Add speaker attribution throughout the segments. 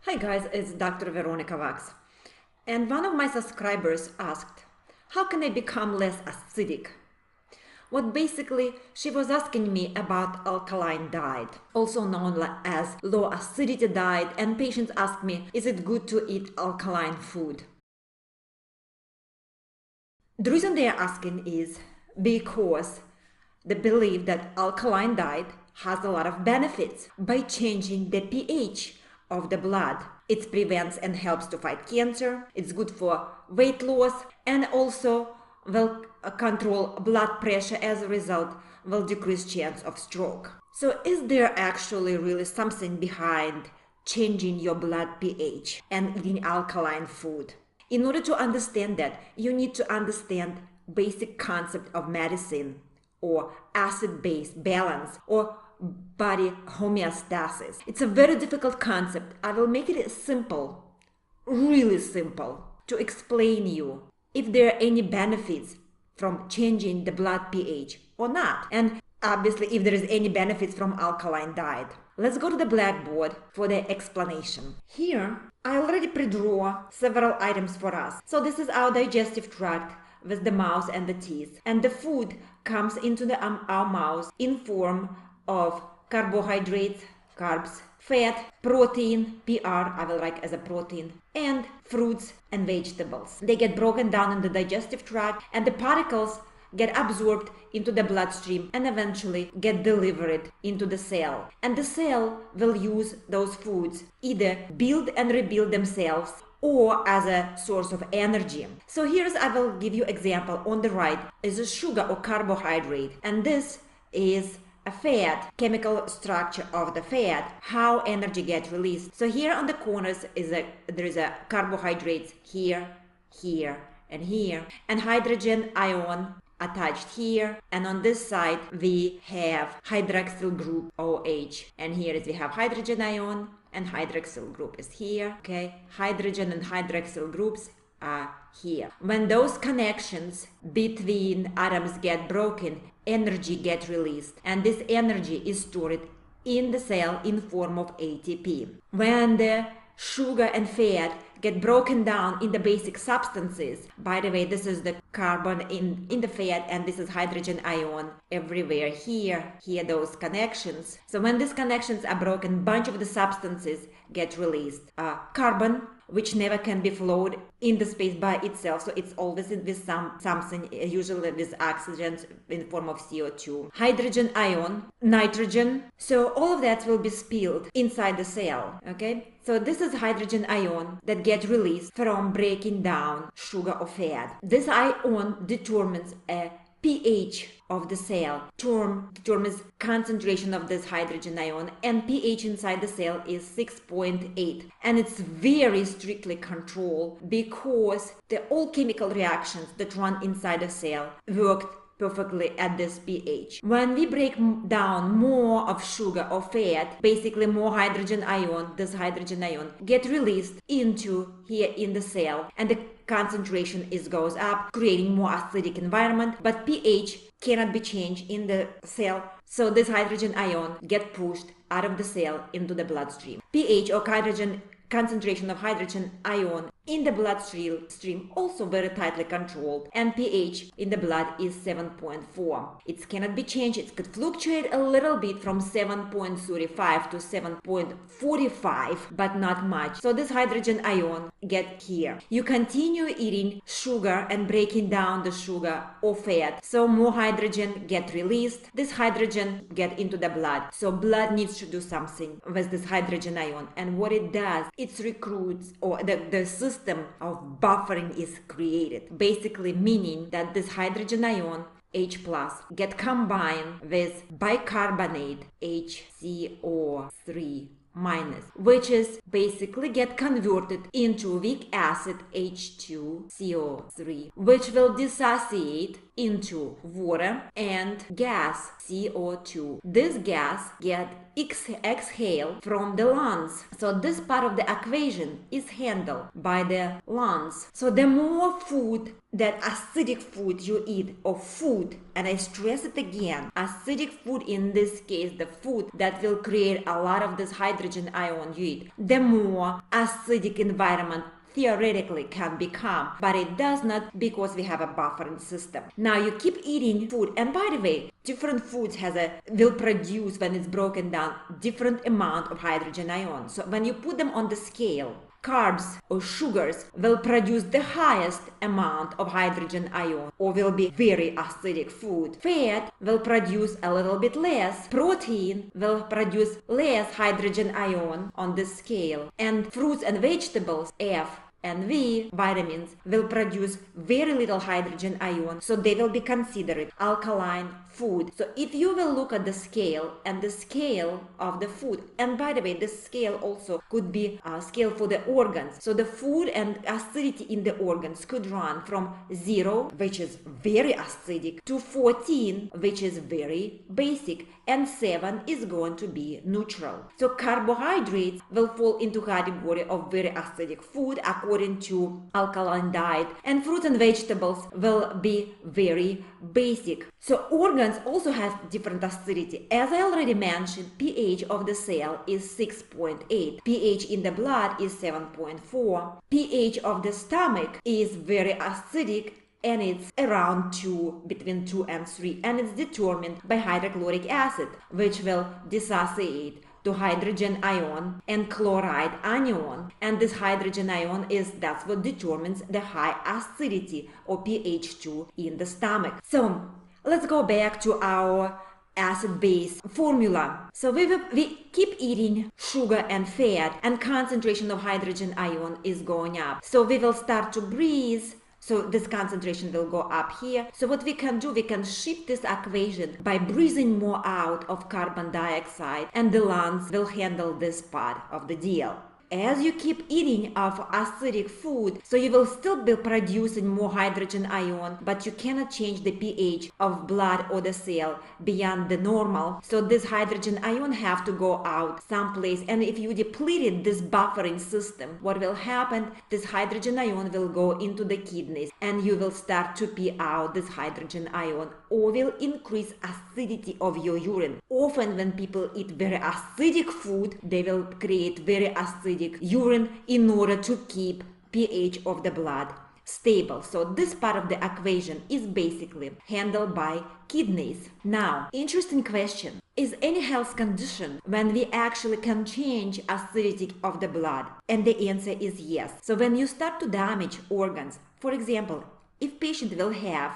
Speaker 1: Hi guys, it's Dr. Veronica Wax. And one of my subscribers asked, how can I become less acidic? Basically, she was asking me about alkaline diet, also known as low acidity diet, and patients ask me, is it good to eat alkaline food? The reason they are asking is because they believe that alkaline diet has a lot of benefits by changing the pH of the blood. It prevents and helps to fight cancer. It's good for weight loss and also will control blood pressure. As a result, will decrease chance of stroke. So is there actually really something behind changing your blood pH and eating alkaline food? In order to understand that, you need to understand basic concept of medicine or acid-base balance or body homeostasis. It's a very difficult concept. I will make it simple, really simple, to explain you if there are any benefits from changing the blood pH or not. And obviously if there is any benefits from alkaline diet. Let's go to the blackboard for the explanation. Here, I already pre-draw several items for us. So this is our digestive tract with the mouth and the teeth. And the food comes into our mouth in form of carbohydrates, carbs, fat, protein, PR, I will write as a protein, and fruits and vegetables. They get broken down in the digestive tract and the particles get absorbed into the bloodstream and eventually get delivered into the cell. And the cell will use those foods, either build and rebuild themselves or as a source of energy. So I will give you example. On the right is a sugar or carbohydrate, and this is a fat, chemical structure of the fat, how energy gets released. So here on the corners there is a carbohydrates here, here, and here, and hydrogen ion attached here, and on this side we have hydroxyl group OH, and here we have hydrogen ion and hydroxyl group is here. Okay, hydrogen and hydroxyl groups are here. When those connections between atoms get broken, energy gets released, and this energy is stored in the cell in form of ATP. When the sugar and fat get broken down in the basic substances, by the way, this is the carbon in the fat, and this is hydrogen ion everywhere here those connections. So when these connections are broken, bunch of the substances get released. Carbon, which never can be flowed in the space by itself, so it's always with something, usually with oxygen in form of CO2. Hydrogen ion, nitrogen, so all of that will be spilled inside the cell. Okay, so this is hydrogen ion that get released from breaking down sugar or fat. This ion determines a pH of the cell, determines concentration of this hydrogen ion, and pH inside the cell is 6.8, and it's very strictly controlled because all chemical reactions that run inside the cell worked perfectly at this pH. When we break down more of sugar or fat, basically more hydrogen ion, this hydrogen ion get released into here in the cell, and the concentration goes up, creating more acidic environment, but pH cannot be changed in the cell, so this hydrogen ion get pushed out of the cell into the bloodstream. pH or concentration of hydrogen ion in the bloodstream also very tightly controlled, and pH in the blood is 7.4. It cannot be changed. It could fluctuate a little bit from 7.35 to 7.45, but not much. So this hydrogen ion get here. You continue eating sugar and breaking down the sugar or fat, so more hydrogen get released. This hydrogen get into the blood, so blood needs to do something with this hydrogen ion, and what it does, it recruits, or the system of buffering is created, basically meaning that this hydrogen ion H+ get combined with bicarbonate HCO3-, which is basically get converted into weak acid H2CO3, which will dissociate into water and gas CO2. This gas get exhale from the lungs. So this part of the equation is handled by the lungs. So the more food, that acidic food you eat, or food, and I stress it again, acidic food, in this case the food that will create a lot of this hydrogen ion you eat, the more acidic environment theoretically can become, but it does not, because we have a buffering system. Now you keep eating food, and by the way, different foods will produce, when it's broken down, different amount of hydrogen ions. So when you put them on the scale, carbs or sugars will produce the highest amount of hydrogen ion, or will be very acidic food. Fat will produce a little bit less. Protein will produce less hydrogen ion on the scale. And fruits and vegetables, F and V vitamins, will produce very little hydrogen ion, so they will be considered alkaline food. So if you will look at the scale, and the scale of the food, and by the way, the scale also could be a scale for the organs. So the food and acidity in the organs could run from 0, which is very acidic, to 14, which is very basic, and 7 is going to be neutral. So carbohydrates will fall into category of very acidic food according to alkaline diet, and fruits and vegetables will be very basic. So organs also have different acidity. As I already mentioned, pH of the cell is 6.8, pH in the blood is 7.4, pH of the stomach is very acidic, and it's around 2, between 2 and 3, and it's determined by hydrochloric acid, which will dissociate to hydrogen ion and chloride anion, and this hydrogen ion that's what determines the high acidity, or pH 2 in the stomach. So let's go back to our acid-base formula. So we keep eating sugar and fat, and concentration of hydrogen ion is going up. So we will start to breathe. So this concentration will go up here. So what we can do, we can shift this equation by breathing more out of carbon dioxide, and the lungs will handle this part of the deal. As you keep eating of acidic food, so you will still be producing more hydrogen ion, but you cannot change the pH of blood or the cell beyond the normal. So this hydrogen ion have to go out someplace, and if you depleted this buffering system, what will happen? This hydrogen ion will go into the kidneys, and you will start to pee out this hydrogen ion, or will increase acidity of your urine. Often when people eat very acidic food, they will create very acidic urine in order to keep pH of the blood stable. So this part of the equation is basically handled by kidneys. Now, interesting question. Is any health condition when we actually can change acidity of the blood? And the answer is yes. So when you start to damage organs, for example, if patient will have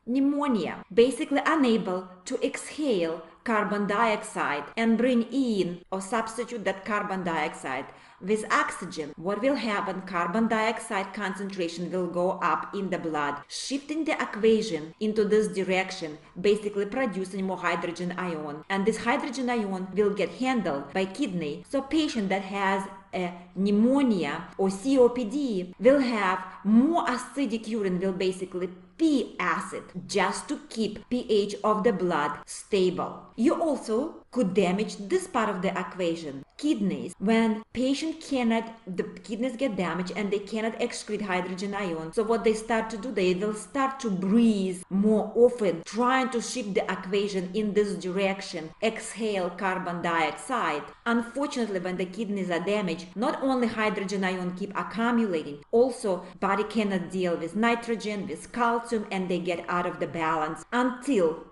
Speaker 1: pneumonia, basically unable to exhale carbon dioxide and bring in or substitute that carbon dioxide with oxygen, what will happen? Carbon dioxide concentration will go up in the blood, shifting the equation into this direction, basically producing more hydrogen ion, and this hydrogen ion will get handled by kidney. So patient that has a pneumonia or COPD will have more acidic urine, will basically pee acid just to keep pH of the blood stable. You also could damage this part of the equation, kidneys. When the kidneys get damaged and they cannot excrete hydrogen ion, so what they start to do, they will start to breathe more often, trying to shift the equation in this direction, exhale carbon dioxide. Unfortunately, when the kidneys are damaged, not only hydrogen ion keep accumulating, also body cannot deal with nitrogen, with calcium, and they get out of the balance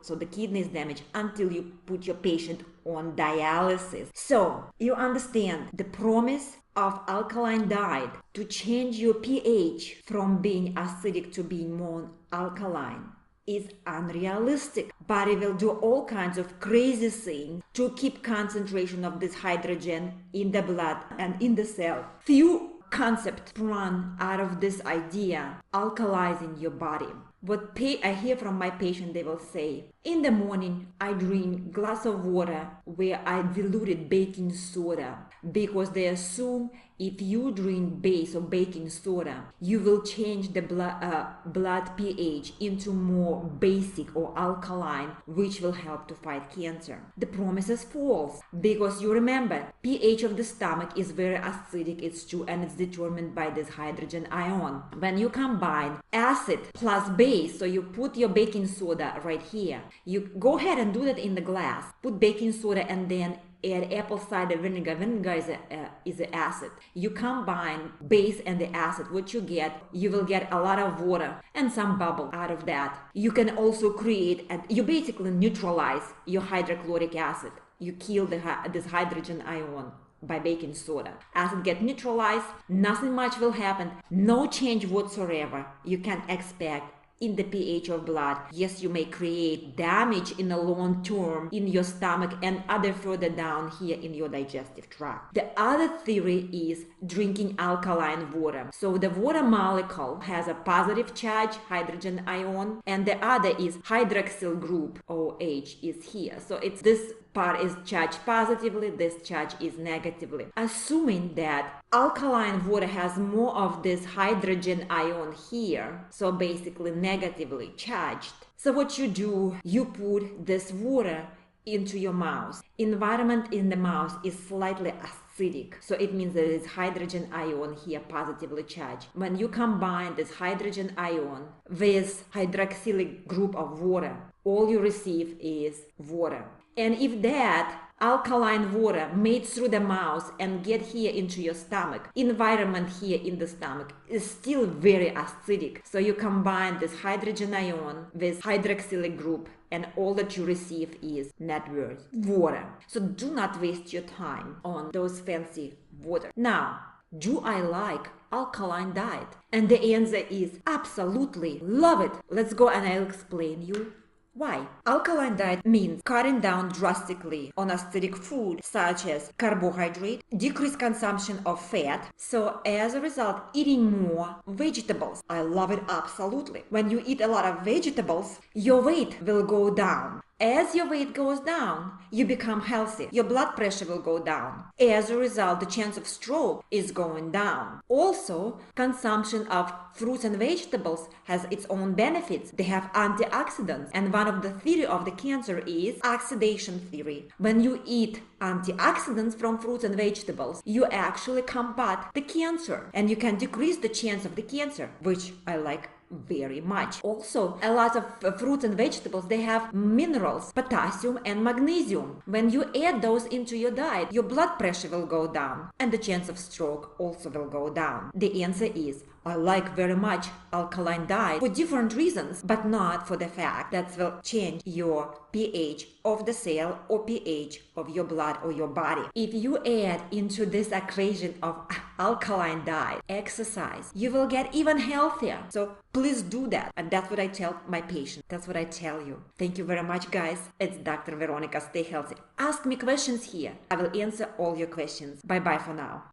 Speaker 1: so the kidney is damaged, until you put your patient on dialysis. So you understand the promise of alkaline diet to change your pH from being acidic to being more alkaline is unrealistic. Body will do all kinds of crazy things to keep concentration of this hydrogen in the blood and in the cell. Few concepts run out of this idea, alkalizing your body. What I hear from my patient, they will say, in the morning, I drink glass of water where I diluted baking soda, because they assume if you drink base or baking soda, you will change the blood pH into more basic or alkaline, which will help to fight cancer. The promise is false, because you remember, pH of the stomach is very acidic, it's true, and it's determined by this hydrogen ion. When you combine acid plus base, so you put your baking soda right here, you go ahead and do that in the glass, put baking soda and then add apple cider vinegar. Vinegar is an acid. You combine base and the acid. What you will get a lot of water and some bubble out of that. You can also create, you basically neutralize your hydrochloric acid. You kill this hydrogen ion by baking soda. Acid get neutralized, nothing much will happen, no change whatsoever. You can expect in the pH of blood. Yes, you may create damage in the long term in your stomach and other further down here in your digestive tract. The other theory is drinking alkaline water. So the water molecule has a positive charge, hydrogen ion, and the other is hydroxyl group, OH is here. So it's this part is charged positively, this charge is negatively. Assuming that alkaline water has more of this hydrogen ion here, so basically negatively charged. So what you do, you put this water into your mouth. Environment in the mouth is slightly acidic, so it means there is hydrogen ion here positively charged. When you combine this hydrogen ion with hydroxylic group of water, all you receive is water. And if that alkaline water made through the mouth and get here into your stomach, environment here in the stomach is still very acidic. So you combine this hydrogen ion with hydroxylic group and all that you receive is net worth, water. So do not waste your time on those fancy water. Now, do I like alkaline diet? And the answer is absolutely love it. Let's go and I'll explain you why. Alkaline diet means cutting down drastically on acidic food such as carbohydrate, decreased consumption of fat. So as a result, eating more vegetables. I love it absolutely. When you eat a lot of vegetables, your weight will go down. As your weight goes down, you become healthy. Your blood pressure will go down. As a result, the chance of stroke is going down. Also, consumption of fruits and vegetables has its own benefits. They have antioxidants. And one of the theory of the cancer is oxidation theory. When you eat antioxidants from fruits and vegetables, you actually combat the cancer. And you can decrease the chance of the cancer, which I like very much. Also, a lot of fruits and vegetables, they have minerals, potassium and magnesium. When you add those into your diet, your blood pressure will go down and the chance of stroke also will go down. The answer is I like very much alkaline diet for different reasons, but not for the fact that will change your pH of the cell or pH of your blood or your body. If you add into this equation of alkaline diet, exercise, you will get even healthier. So please do that. And that's what I tell my patients. That's what I tell you. Thank you very much, guys. It's Dr. Veronica. Stay healthy. Ask me questions here. I will answer all your questions. Bye-bye for now.